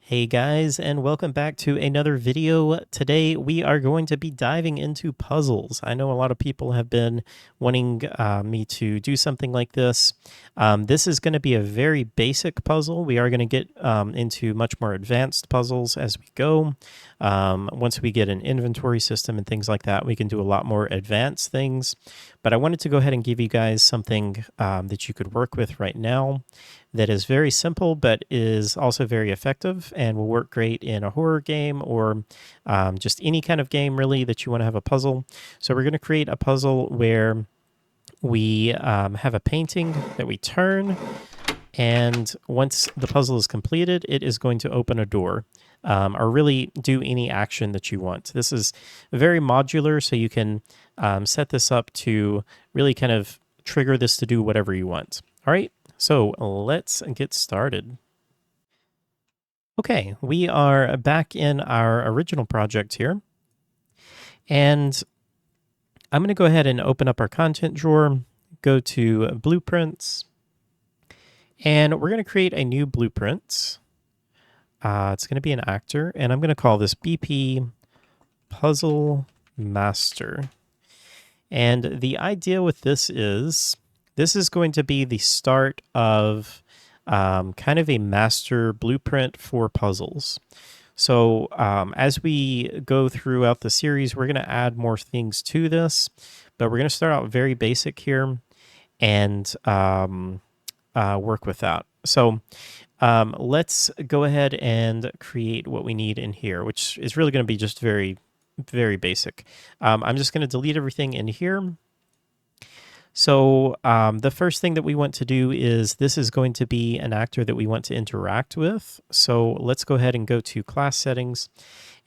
Hey guys, and welcome back to another video. Today we are going to be diving into puzzles. I know a lot of people have been wanting me to do something like this. This is going to be a very basic puzzle. We are going to get into much more advanced puzzles as we go. Once we get an inventory system and things like that, we can do a lot more advanced things. But I wanted to go ahead and give you guys something that you could work with right now that is very simple but is also very effective and will work great in a horror game or just any kind of game really that you want to have a puzzle. So we're going to create a puzzle where we have a painting that we turn, and once the puzzle is completed, it is going to open a door. Or really do any action that you want. This is very modular, so you can set this up to really kind of trigger this to do whatever you want. All right, so let's get started. Okay, we are back in our original project here. And I'm going to go ahead and open up our content drawer, go to blueprints, and we're going to create a new blueprint. It's going to be an actor, and I'm going to call this BP Puzzle Master. And the idea with this is going to be the start of kind of a master blueprint for puzzles. So as we go throughout the series, we're going to add more things to this, but we're going to start out very basic here and work with that. So let's go ahead and create what we need in here, which is really going to be just very, very basic. I'm just going to delete everything in here. So the first thing that we want to do is this is going to be an actor that we want to interact with. So let's go ahead and go to class settings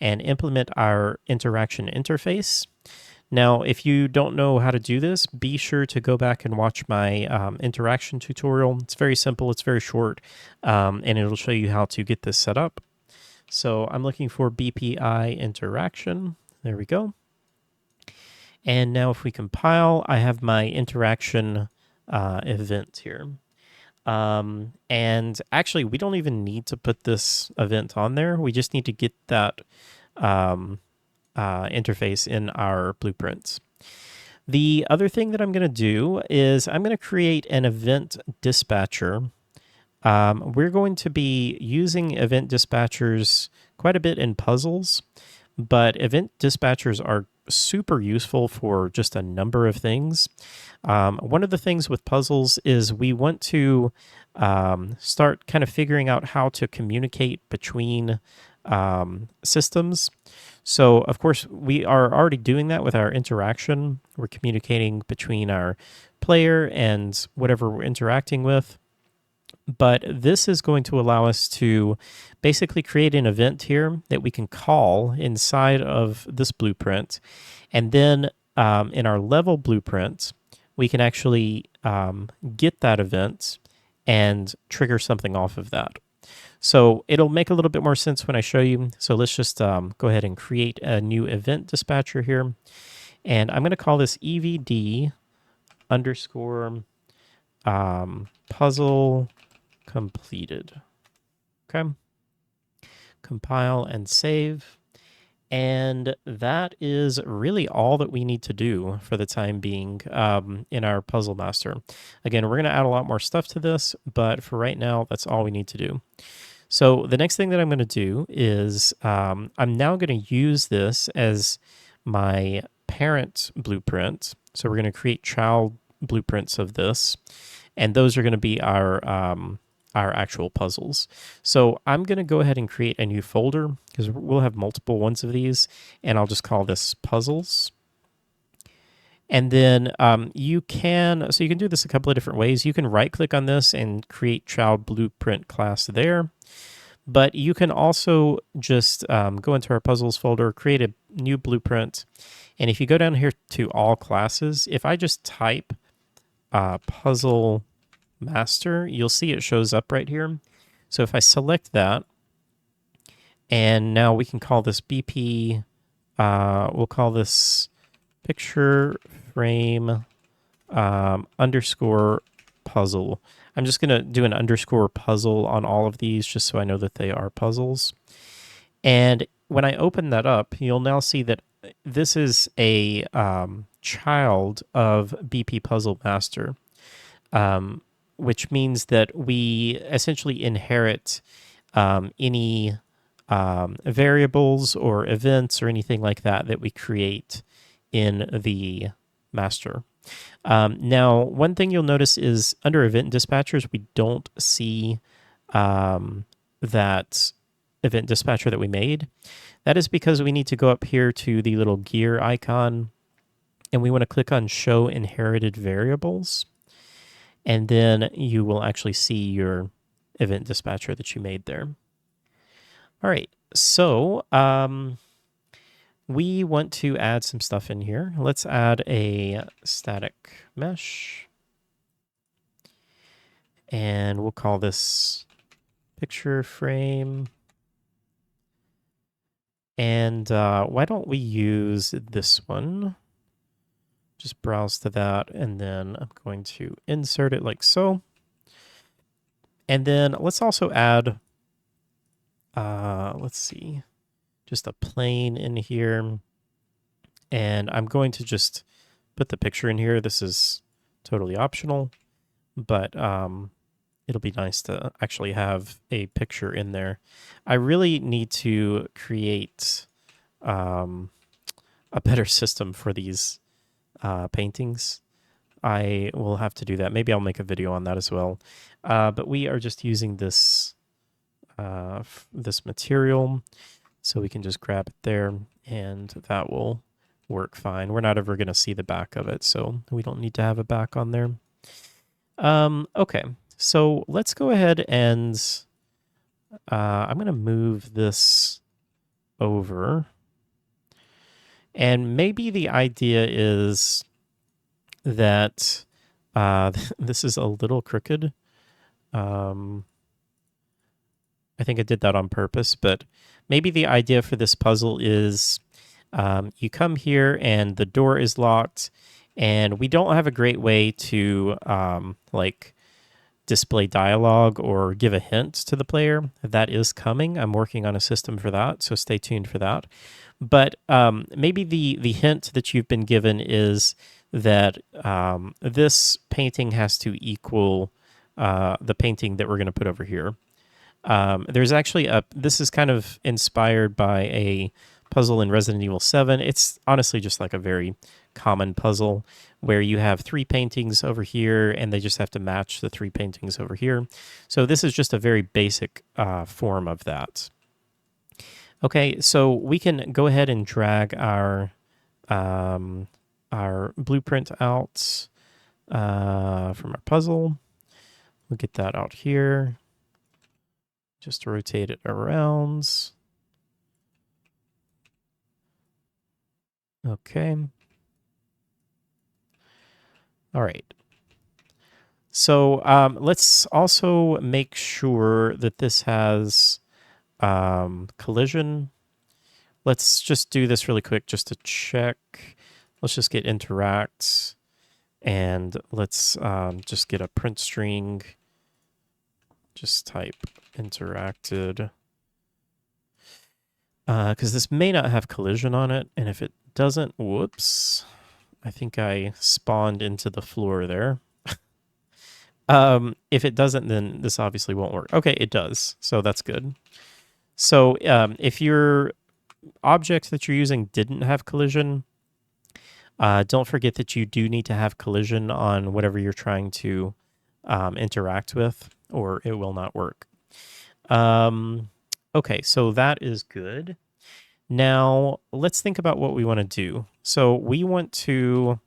and implement our interaction interface. Now, if you don't know how to do this, be sure to go back and watch my interaction tutorial. It's very simple, it's very short, and it'll show you how to get this set up. So I'm looking for BPI interaction. There we go. And now if we compile, I have my interaction event here. And actually, we don't even need to put this event on there. We just need to get that interface in our blueprints. The other thing that I'm going to do is I'm going to create an event dispatcher. We're going to be using event dispatchers quite a bit in puzzles, but event dispatchers are super useful for just a number of things. One of the things with puzzles is we want to start kind of figuring out how to communicate between systems. So, of course, we are already doing that with our interaction. We're communicating between our player and whatever we're interacting with. But this is going to allow us to basically create an event here that we can call inside of this blueprint. And then in our level blueprint, we can actually get that event and trigger something off of that. So it'll make a little bit more sense when I show you. So let's just go ahead and create a new event dispatcher here. And I'm going to call this EVD underscore puzzle completed. Okay. Compile and save. And that is really all that we need to do for the time being in our Puzzle Master. Again, we're going to add a lot more stuff to this, but for right now, that's all we need to do. So the next thing that I'm going to do is I'm now going to use this as my parent blueprint. So we're going to create child blueprints of this, and those are going to be our actual puzzles. So I'm going to go ahead and create a new folder because we'll have multiple ones of these, and I'll just call this puzzles. And then you can do this a couple of different ways. You can right click on this and create child blueprint class there. But you can also just go into our puzzles folder, create a new blueprint. And if you go down here to all classes, if I just type puzzle master, you'll see it shows up right here. So if I select that, and now we can call this BP, we'll call this picture frame underscore puzzle. I'm just going to do an underscore puzzle on all of these just so I know that they are puzzles. And when I open that up, you'll now see that this is a child of BP Puzzle Master, which means that we essentially inherit any variables or events or anything like that that we create in the master. Now, one thing you'll notice is under event dispatchers, we don't see that event dispatcher that we made. That is because we need to go up here to the little gear icon and we want to click on show inherited variables. And then you will actually see your event dispatcher that you made there. All right, so we want to add some stuff in here. Let's add a static mesh. And we'll call this picture frame. And why don't we use this one? Just browse to that, and then I'm going to insert it like so. And then let's also add, let's see, just a plane in here. And I'm going to just put the picture in here. This is totally optional, but it'll be nice to actually have a picture in there. I really need to create a better system for these paintings. I will have to do that. Maybe I'll make a video on that as well. But we are just using this this material, so we can just grab it there, and that will work fine. We're not ever going to see the back of it, so we don't need to have a back on there. Okay, so let's go ahead and I'm going to move this over. And maybe the idea is that this is a little crooked. I think I did that on purpose, but maybe the idea for this puzzle is you come here and the door is locked, and we don't have a great way to like display dialogue or give a hint to the player that is coming. I'm working on a system for that, so stay tuned for that. But maybe the hint that you've been given is that this painting has to equal the painting that we're going to put over here. There's actually this is kind of inspired by a puzzle in Resident Evil 7. It's honestly just like a very common puzzle where you have 3 paintings over here and they just have to match the 3 paintings over here. So this is just a very basic form of that. Okay, so we can go ahead and drag our blueprint out from our puzzle. We'll get that out here. Just rotate it around. Okay. All right. So let's also make sure that this has collision. Let's just do this really quick just to check. Let's just get interact, and let's just get a print string. Just type interacted, because this may not have collision on it, and if it doesn't, whoops, I think I spawned into the floor there. If it doesn't, then this obviously won't work. Okay, it does, so that's good. So if your object that you're using didn't have collision, don't forget that you do need to have collision on whatever you're trying to interact with, or it will not work. Okay, so that is good. Now, let's think about what we want to do. So we want to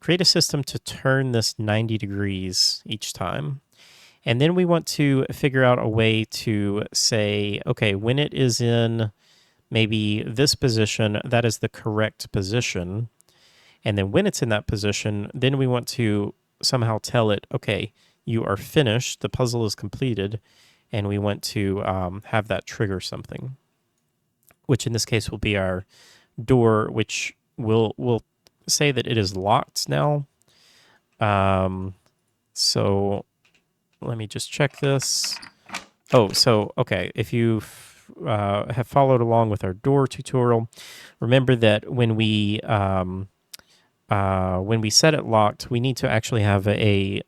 create a system to turn this 90 degrees each time. And then we want to figure out a way to say, okay, when it is in maybe this position, that is the correct position. And then when it's in that position, then we want to somehow tell it, okay, you are finished, the puzzle is completed, and we want to have that trigger something, which in this case will be our door, which will say that it is locked now. So let me just check this. Oh, so, okay, if you have followed along with our door tutorial, remember that when we set it locked, we need to actually have a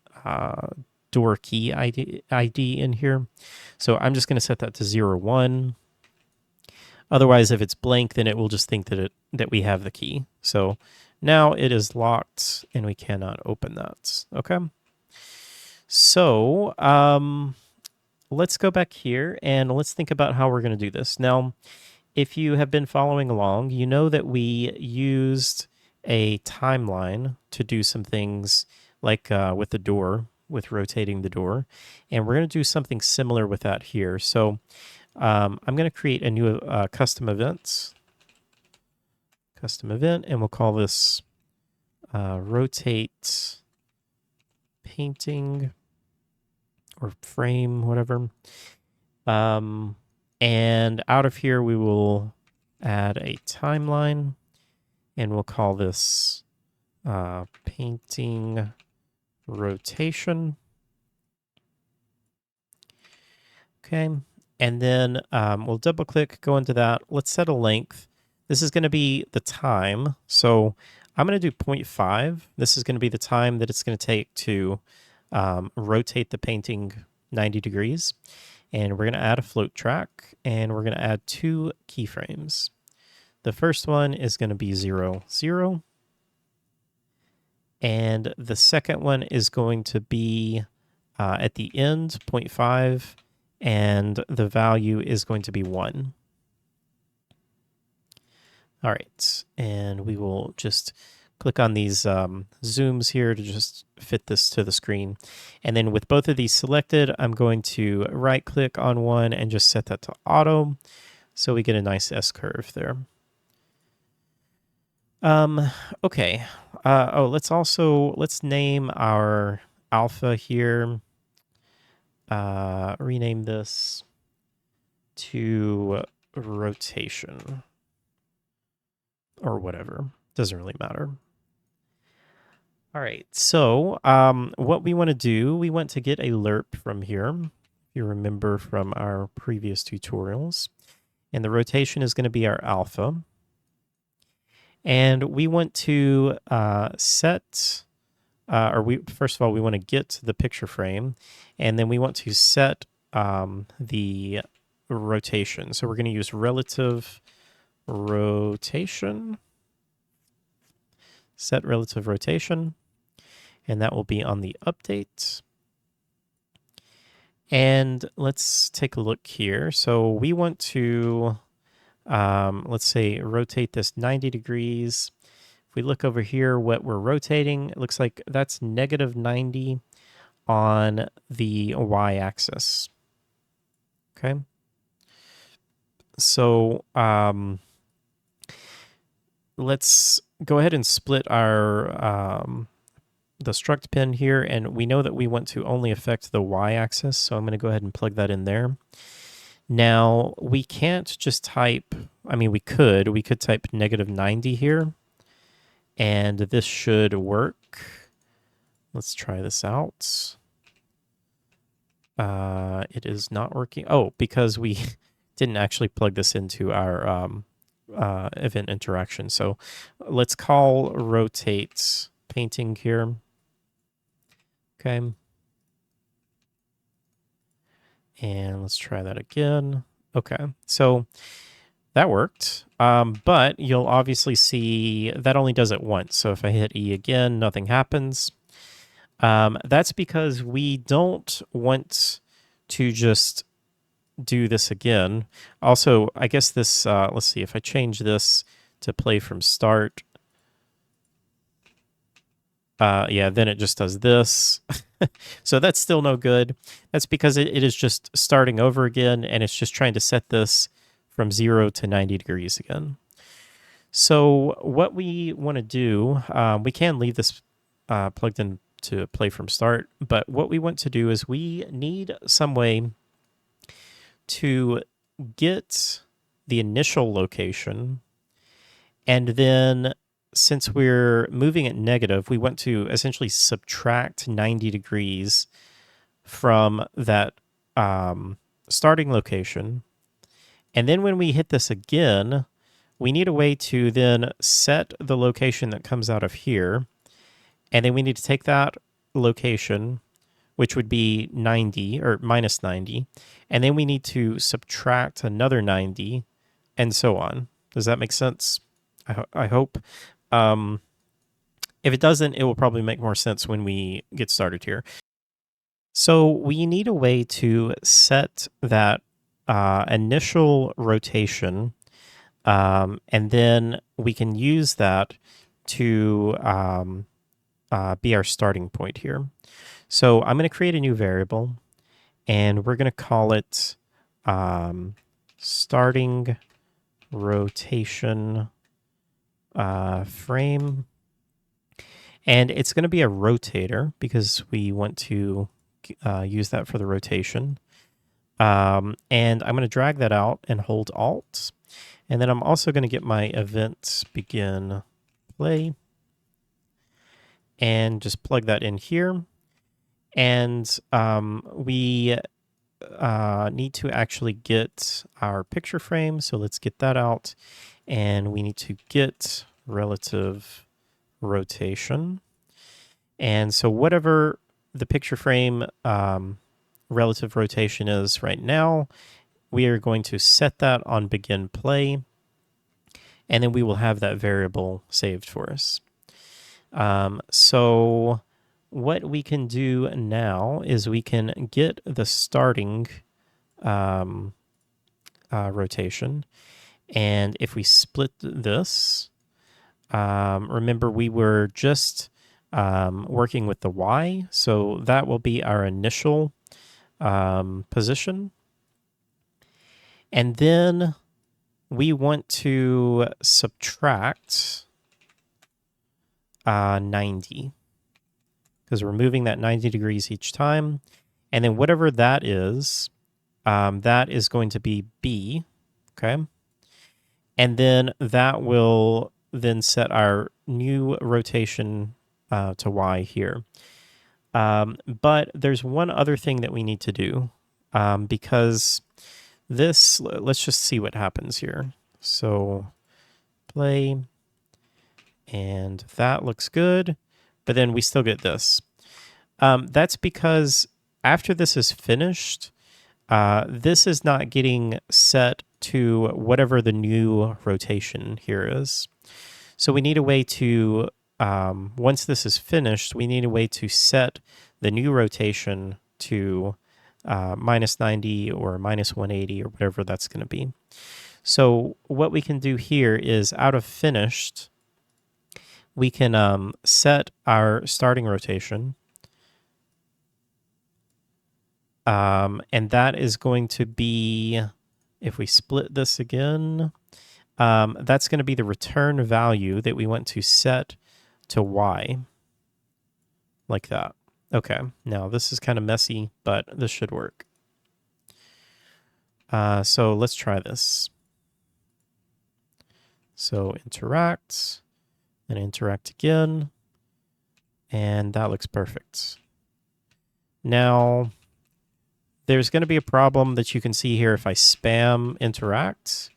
door key ID in here. So I'm just going to set that to 01. Otherwise, if it's blank, then it will just think that we have the key. So now it is locked and we cannot open that. Okay. So let's go back here and let's think about how we're going to do this. Now, if you have been following along, you know that we used a timeline to do some things like with the door, with rotating the door. And we're going to do something similar with that here. So I'm going to create a new custom event, and we'll call this rotate painting or frame, whatever. And out of here, we will add a timeline, and we'll call this painting rotation. Okay, and then we'll double click, go into that. Let's set a length. This is going to be the time. So I'm going to do 0.5. This is going to be the time that it's going to take to rotate the painting 90 degrees. And we're going to add a float track, and we're going to add 2 keyframes. The first one is going to be 0, 0. And the second one is going to be at the end, 0.5, and the value is going to be 1. All right, and we will just click on these zooms here to just fit this to the screen. And then with both of these selected, I'm going to right click on one and just set that to auto. So we get a nice S-curve there. Okay. Let's name our alpha here. Rename this to rotation or whatever. Doesn't really matter. All right, so what we want to do, we want to get a lerp from here. If you remember from our previous tutorials. And the rotation is going to be our alpha. And we want to first of all, we want to get the picture frame, and then we want to set the rotation. So we're going to use relative rotation, set relative rotation, and that will be on the update. And let's take a look here. So we want to, let's say, rotate this 90 degrees. If we look over here, what we're rotating, it looks like that's negative 90 on the y-axis. Okay. So let's go ahead and split our the struct pin here, and we know that we want to only affect the y-axis, so I'm going to go ahead and plug that in there. Now, we can't just type, I mean, we could type negative 90 here, and this should work. Let's try this out. It is not working. Oh, because we didn't actually plug this into our event interaction. So let's call rotate painting here. Okay. And let's try that again. Okay, so that worked. But you'll obviously see that only does it once. So if I hit E again, nothing happens. That's because we don't want to just do this again. Also, I guess this, let's see, if I change this to play from start, yeah, then it just does this. So that's still no good. That's because it is just starting over again, and it's just trying to set this from 0 to 90 degrees again. So what we want to do, we can leave this plugged in to play from start, but what we want to do is we need some way to get the initial location, and then since we're moving it negative, we want to essentially subtract 90 degrees from that starting location. And then when we hit this again, we need a way to then set the location that comes out of here. And then we need to take that location, which would be 90 or minus 90. And then we need to subtract another 90 and so on. Does that make sense? I hope. If it doesn't, it will probably make more sense when we get started here. So we need a way to set that initial rotation, and then we can use that to be our starting point here. So I'm going to create a new variable, and we're going to call it starting rotation frame. And it's going to be a rotator because we want to use that for the rotation. And I'm going to drag that out and hold Alt. And then I'm also going to get my event begin play and just plug that in here. And we need to actually get our picture frame. So let's get that out. And we need to get relative rotation. And so whatever the picture frame relative rotation is right now, we are going to set that on begin play, and then we will have that variable saved for us. So what we can do now is we can get the starting rotation, and if we split this, remember we were just working with the Y, so that will be our initial position. And then we want to subtract 90 because we're moving that 90 degrees each time. And then whatever that is going to be B, okay? And then that will then set our new rotation to Y here. But there's one other thing that we need to do because this, let's just see what happens here. So play, and that looks good, but then we still get this. That's because after this is finished, this is not getting set to whatever the new rotation here is. So we need a way to, once this is finished, we need a way to set the new rotation to minus 90 or minus 180 or whatever that's going to be. So what we can do here is out of finished, we can set our starting rotation. And that is going to be, if we split this again, that's going to be the return value that we want to set to Y, like that. Okay, now this is kind of messy, but this should work. So let's try this. So interact, and interact again, and that looks perfect. Now, there's going to be a problem that you can see here if I spam interact.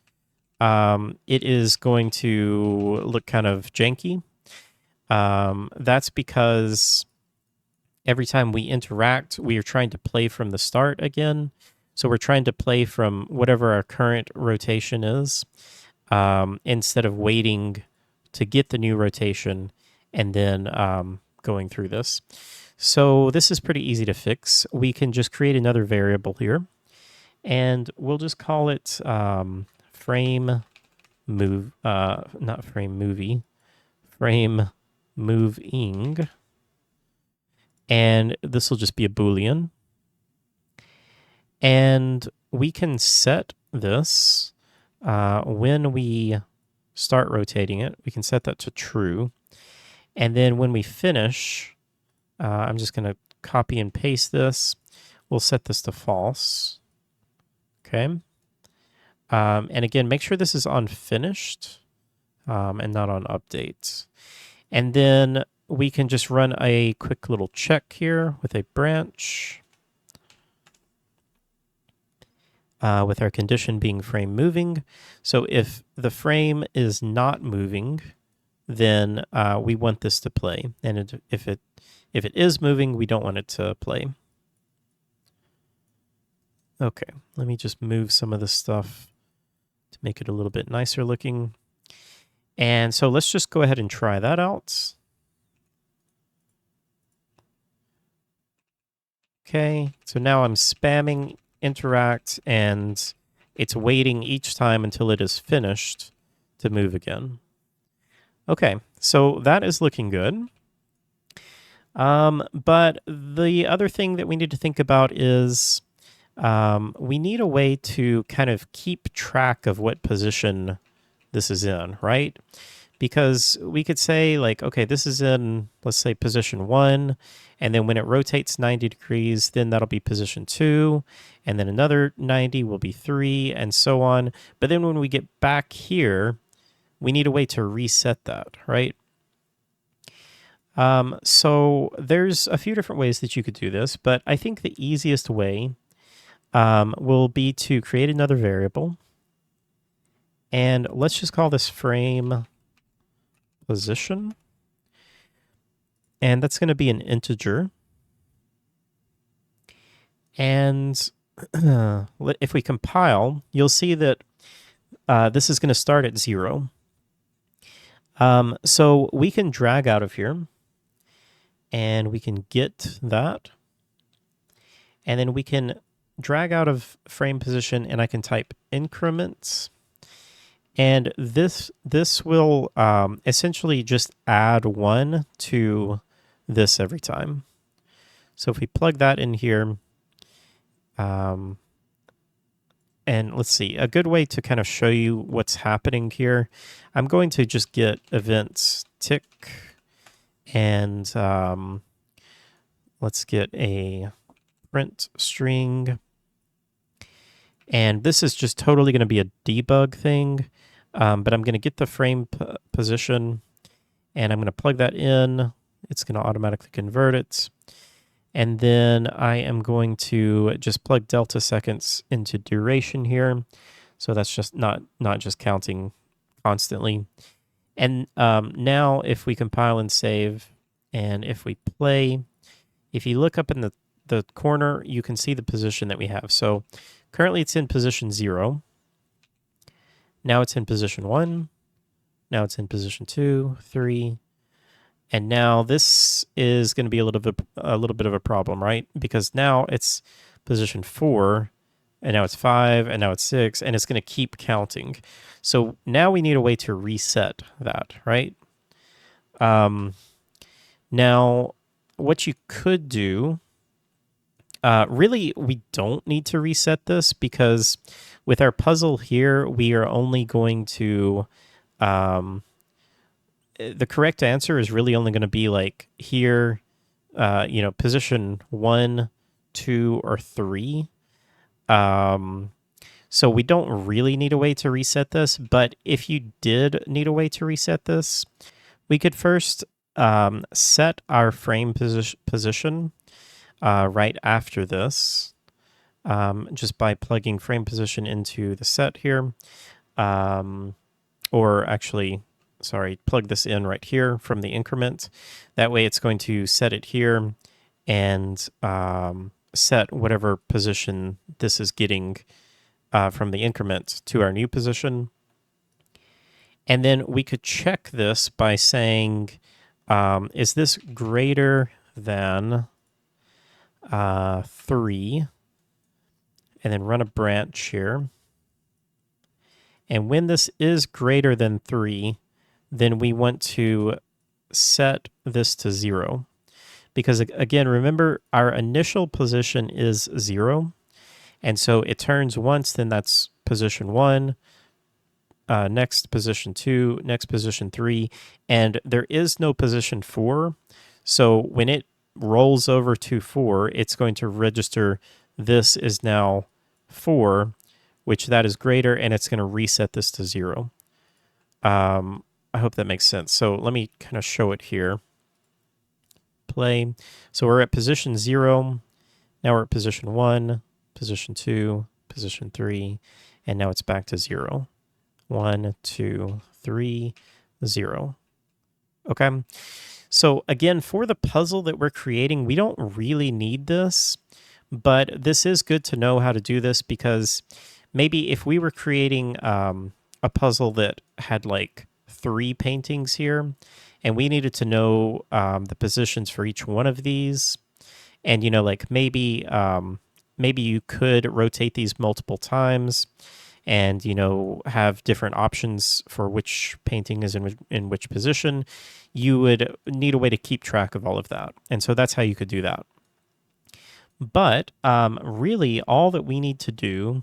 It is going to look kind of janky. That's because every time we interact, we are trying to play from the start again. So we're trying to play from whatever our current rotation is, instead of waiting to get the new rotation and then going through this. So this is pretty easy to fix. We can just create another variable here, and we'll just call it frame move, not frame movie, frame moving. And this will just be a Boolean. And we can set this when we start rotating it. We can set that to true. And then when we finish, I'm just going to copy and paste this. We'll set this to false. Okay. And again, make sure this is on finished and not on update. And then we can just run a quick little check here with a branch. with our condition being frame moving. So if the frame is not moving, then we want this to play. And if it is moving, we don't want it to play. Okay, let me just move some of this stuff to make it a little bit nicer looking. And so let's just go ahead and try that out. Okay, so now I'm spamming interact and it's waiting each time until it is finished to move again. Okay, so that is looking good. But the other thing that we need to think about is we need a way to kind of keep track of what position this is in, right? Because we could say like, okay, this is in, let's say, position 1, and then when it rotates 90 degrees, then that'll be position 2, and then another 90 will be 3, and so on. But then when we get back here, we need a way to reset that, right? So there's a few different ways that you could do this, but I think the easiest way will be to create another variable. And let's just call this frame position. And that's going to be an integer. And if we compile, you'll see that this is going to start at 0. So we can drag out of here and we can get that. And then we can drag out of frame position and I can type increments. And this will essentially just add 1 to this every time. So if we plug that in here, and let's see, a good way to kind of show you what's happening here, I'm going to just get events tick, and let's get a print string. And this is just totally going to be a debug thing. But I'm going to get the frame position and I'm going to plug that in. It's going to automatically convert it. And then I am going to just plug delta seconds into duration here. So that's just not just counting constantly. And now if we compile and save and if we play, if you look up in the corner, you can see the position that we have. So currently it's in position 0. Now it's in position 1. Now it's in position 2, 3. And now this is going to be a little bit of a problem, right? Because now it's position 4, and now it's 5, and now it's 6, and it's going to keep counting. So now we need a way to reset that, right? Now, what you could do, really, we don't need to reset this because with our puzzle here, we are only going to, the correct answer is really only going to be like here, position 1, 2, or 3. So we don't really need a way to reset this, but if you did need a way to reset this, we could first set our frame position right after this. Just by plugging frame position into the set here, or actually, sorry, plug this in right here from the increment. That way it's going to set it here and set whatever position this is getting from the increment to our new position. And then we could check this by saying, is this greater than 3? And then run a branch here. And when this is greater than 3, then we want to set this to 0. Because again, remember our initial position is 0. And so it turns once, then that's position 1, next position 2, next position 3, and there is no position 4. So when it rolls over to 4, it's going to register this is now 4, which that is greater, and it's going to reset this to 0. I hope that makes sense. So let me kind of show it here. Play. So we're at position 0. Now we're at position 1, position 2, position 3, and now it's back to 0. 1, 2, 3, 0. Okay. So again, for the puzzle that we're creating, we don't really need this, but this is good to know how to do this, because maybe if we were creating a puzzle that had like 3 paintings here, and we needed to know the positions for each one of these, and like maybe you could rotate these multiple times, and have different options for which painting is in which position. You would need a way to keep track of all of that, and so that's how you could do that. But really, all that we need to do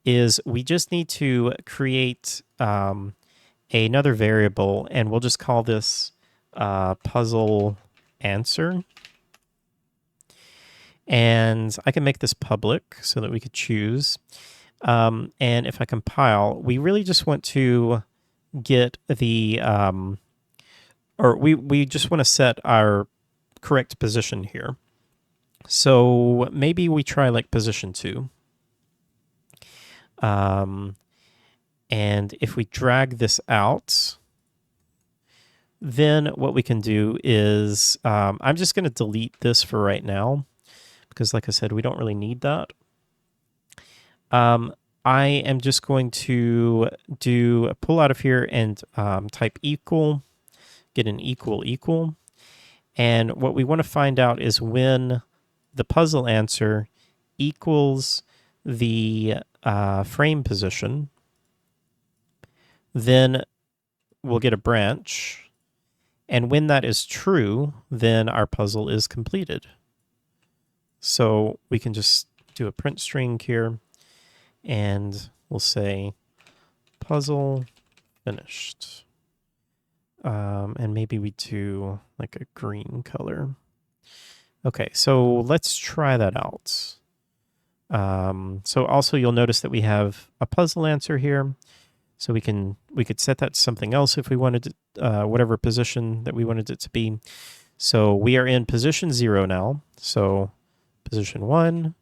is we just need to create another variable, and we'll just call this puzzle answer. And I can make this public so that we could choose. And if I compile, we really just want to get the, or we just want to set our correct position here. So maybe we try like position 2. And if we drag this out, then what we can do is, I'm just going to delete this for right now, because like I said, we don't really need that. I am just going to pull out of here and type equal, get an equal. And what we want to find out is when the puzzle answer equals the frame position, then we'll get a branch. And when that is true, then our puzzle is completed. So we can just do a print string here, and we'll say puzzle finished. And maybe we do like a green color. Okay, so let's try that out. So also you'll notice that we have a puzzle answer here. So we could set that to something else if we wanted to, whatever position that we wanted it to be. So we are in position 0 now. So position 1,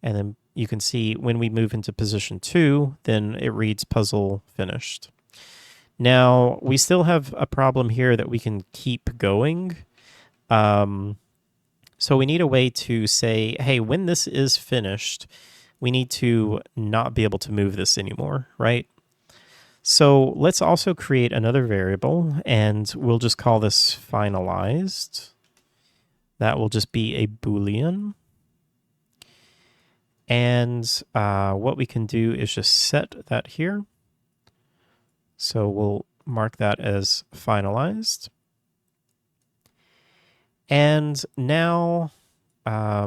and then you can see when we move into position 2, then it reads puzzle finished. Now we still have a problem here that we can keep going. So we need a way to say, hey, when this is finished, we need to not be able to move this anymore, right? So let's also create another variable, and we'll just call this finalized. That will just be a Boolean. And what we can do is just set that here. So we'll mark that as finalized. And now, let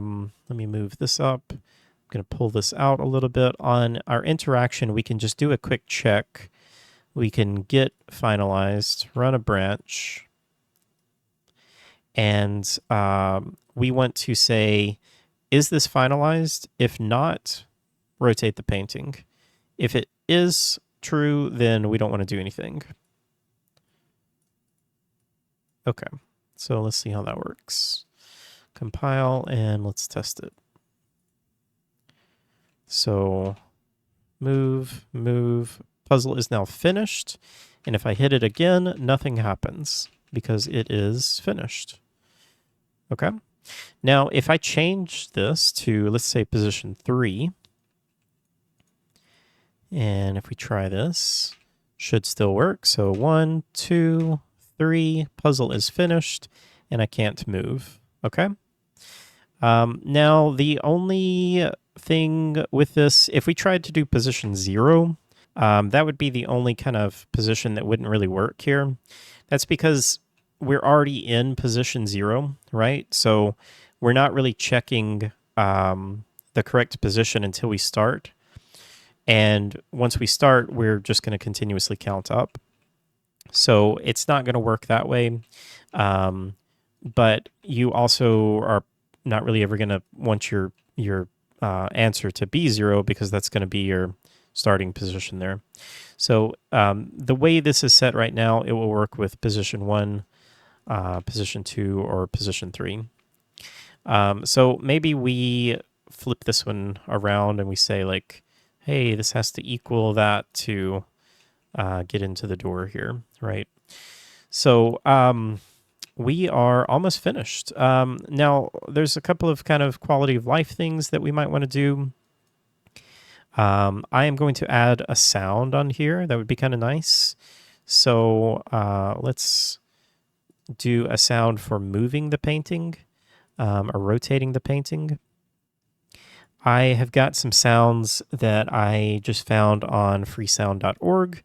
me move this up. I'm going to pull this out a little bit. On our interaction, we can just do a quick check. We can get finalized, run a branch, and we want to say, is this finalized? If not, rotate the painting. If it is true, then we don't want to do anything. Okay, so let's see how that works. Compile, and let's test it. So move, puzzle is now finished. And if I hit it again, nothing happens because it is finished. Okay. Now, if I change this to, let's say, position 3, and if we try this, should still work. So 1, 2, 3, puzzle is finished, and I can't move. Okay. Now, the only thing with this, if we tried to do position 0, that would be the only kind of position that wouldn't really work here. That's because we're already in position 0, right? So we're not really checking the correct position until we start. And once we start, we're just going to continuously count up. So it's not going to work that way. But you also are not really ever going to want your answer to be 0, because that's going to be your starting position there. So the way this is set right now, it will work with position 1, position 2, or position 3. So maybe we flip this one around and we say, like, hey, this has to equal that to get into the door here, right? So we are almost finished. Now, there's a couple of kind of quality of life things that we might want to do. I am going to add a sound on here. That would be kind of nice. So let's do a sound for moving the painting or rotating the painting. I have got some sounds that I just found on freesound.org.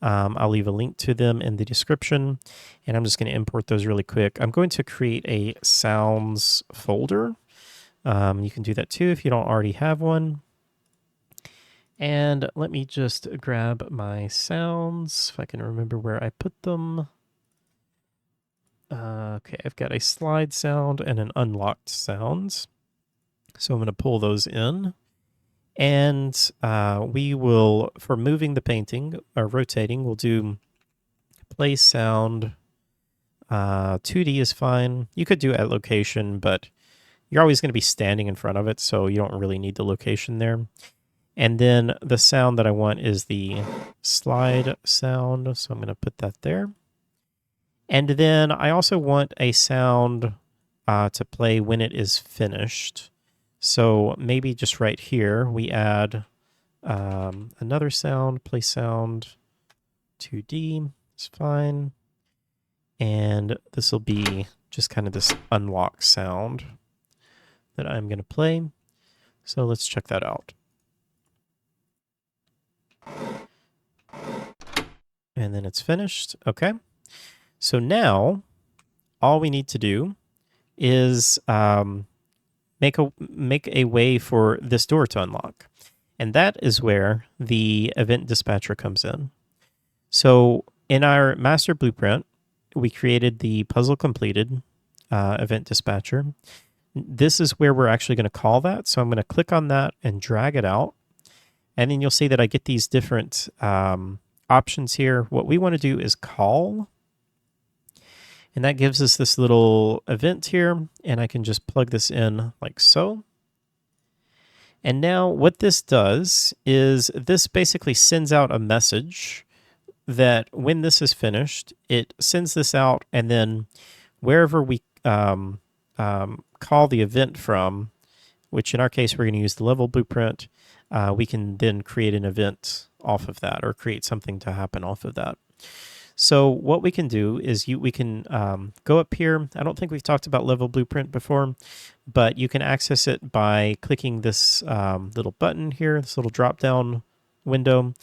I'll leave a link to them in the description, and I'm just going to import those really quick. I'm going to create a sounds folder. You can do that too if you don't already have one. And let me just grab my sounds, if I can remember where I put them. Okay, I've got a slide sound and an unlocked sound. So I'm going to pull those in. And we will, for moving the painting or rotating, we'll do play sound. 2D is fine. You could do at location, but you're always going to be standing in front of it, so you don't really need the location there. And then the sound that I want is the slide sound, so I'm going to put that there. And then I also want a sound to play when it is finished. So maybe just right here, we add another sound, play sound 2D, it's fine. And this will be just kind of this unlock sound that I'm going to play. So let's check that out. And then it's finished. Okay. So now all we need to do is make a way for this door to unlock. And that is where the event dispatcher comes in. So in our master blueprint, we created the puzzle completed event dispatcher. This is where we're actually going to call that. So I'm going to click on that and drag it out. And then you'll see that I get these different options here. What we want to do is call. And that gives us this little event here. And I can just plug this in like so. And now what this does is this basically sends out a message that when this is finished, it sends this out, and then wherever we call the event from, which in our case we're going to use the level blueprint, we can then create an event off of that or create something to happen off of that. So what we can do is we can go up here. I don't think we've talked about level blueprint before, but you can access it by clicking this little button here, this little drop down window,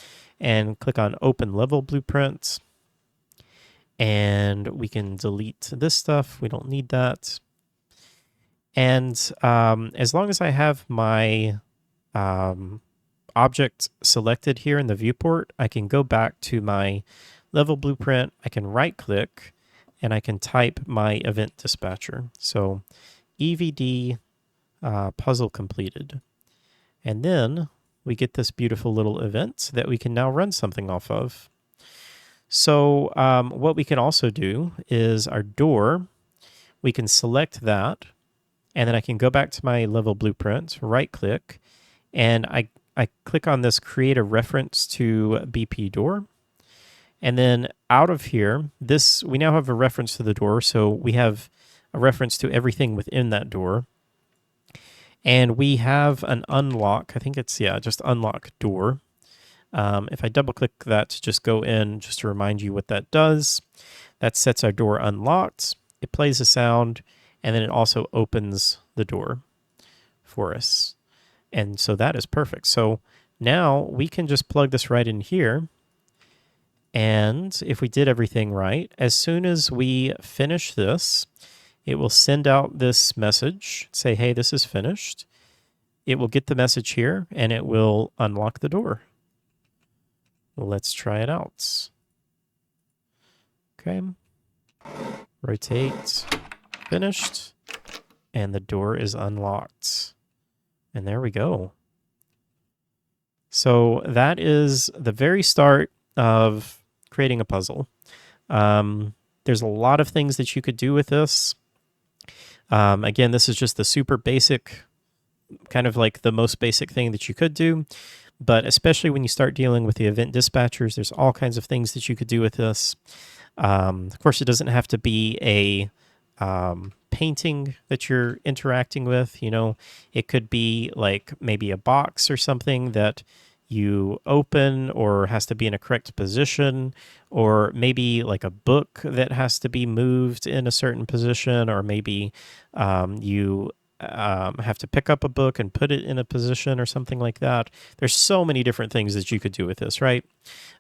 and click on open level blueprints. And we can delete this stuff. We don't need that. And as long as I have my object selected here in the viewport, I can go back to my level blueprint. I can right click and I can type my event dispatcher. So EVD puzzle completed. And then we get this beautiful little event that we can now run something off of. So what we can also do is our door, we can select that, and then I can go back to my level blueprint, right click, and I click on this create a reference to BP door. And then out of here, we now have a reference to the door, so we have a reference to everything within that door. And we have an unlock, I think it's, just unlock door. If I double click that to just go in, just to remind you what that does, that sets our door unlocked. It plays a sound, and then it also opens the door for us. And so that is perfect. So now we can just plug this right in here. And if we did everything right, as soon as we finish this, it will send out this message, say, hey, this is finished. It will get the message here, and it will unlock the door. Let's try it out. Okay. Rotate. Finished. And the door is unlocked. And there we go. So that is the very start of creating a puzzle. There's a lot of things that you could do with this. Again, this is just the super basic, kind of like the most basic thing that you could do. but especially when you start dealing with the event dispatchers, there's all kinds of things that you could do with this. Of course, it doesn't have to be a painting that you're interacting with. You know, it could be like maybe a box or something that you open or has to be in a correct position, or maybe like a book that has to be moved in a certain position, or maybe you have to pick up a book and put it in a position or something like that. There's so many different things that you could do with this, right?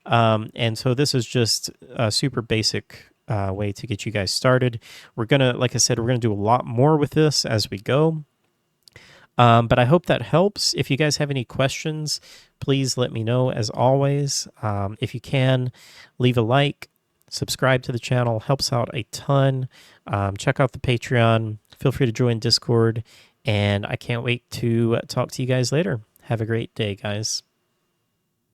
And so this is just a super basic way to get you guys started. We're going to, like I said, we're going to do a lot more with this as we go. But I hope that helps. If you guys have any questions, please let me know as always. If you can, leave a like, subscribe to the channel, helps out a ton. Check out the Patreon. Feel free to join Discord. And I can't wait to talk to you guys later. Have a great day, guys.